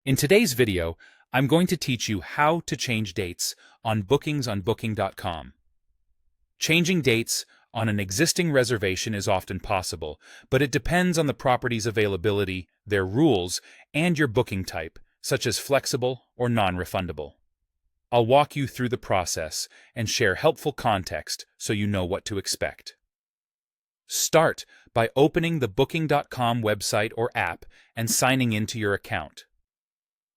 In today's video, I'm going to teach you how to change dates on bookings on Booking.com. Changing dates on an existing reservation is often possible, but it depends on the property's availability, their rules, and your booking type, such as flexible or non-refundable. I'll walk you through the process and share helpful context so you know what to expect. Start by opening the Booking.com website or app and signing into your account.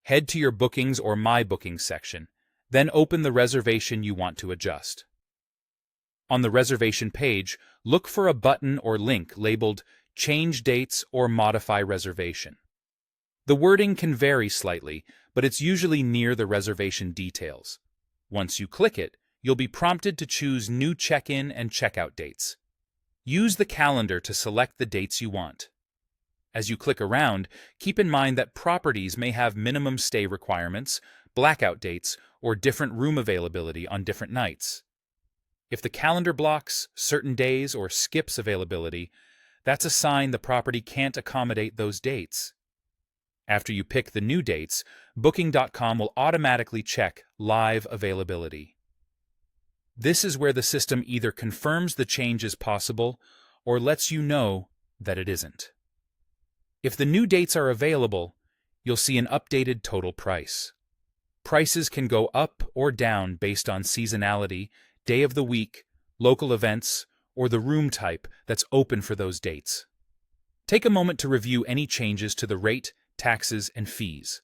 Head to your Bookings or My Bookings section, then open the reservation you want to adjust. On the reservation page, look for a button or link labeled Change Dates or Modify Reservation. The wording can vary slightly, but it's usually near the reservation details. Once you click it, you'll be prompted to choose new check-in and check-out dates. Use the calendar to select the dates you want. As you click around, keep in mind that properties may have minimum stay requirements, blackout dates, or different room availability on different nights. If the calendar blocks certain days or skips availability, that's a sign the property can't accommodate those dates. After you pick the new dates, Booking.com will automatically check live availability. This is where the system either confirms the change is possible or lets you know that it isn't. If the new dates are available, you'll see an updated total price. Prices can go up or down based on seasonality, day of the week, local events, or the room type that's open for those dates. Take a moment to review any changes to the rate, taxes, and fees.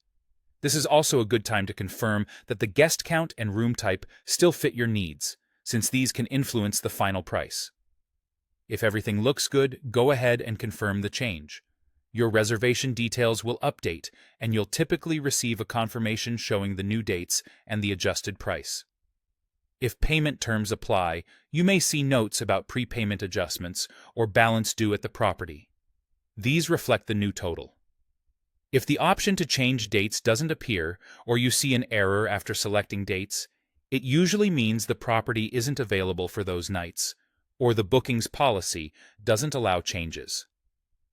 This is also a good time to confirm that the guest count and room type still fit your needs, since these can influence the final price. If everything looks good, go ahead and confirm the change. Your reservation details will update, and you'll typically receive a confirmation showing the new dates and the adjusted price. If payment terms apply, you may see notes about prepayment adjustments or balance due at the property. These reflect the new total. If the option to change dates doesn't appear, or you see an error after selecting dates, it usually means the property isn't available for those nights, or the bookings policy doesn't allow changes.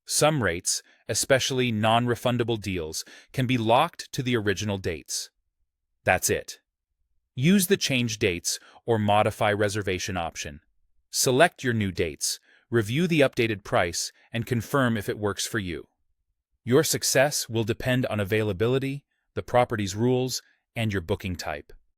Some rates, especially non-refundable deals, can be locked to the original dates. That's it. Use the Change Dates or Modify Reservation option. Select your new dates, review the updated price, and confirm if it works for you. Your success will depend on availability, the property's rules, and your booking type.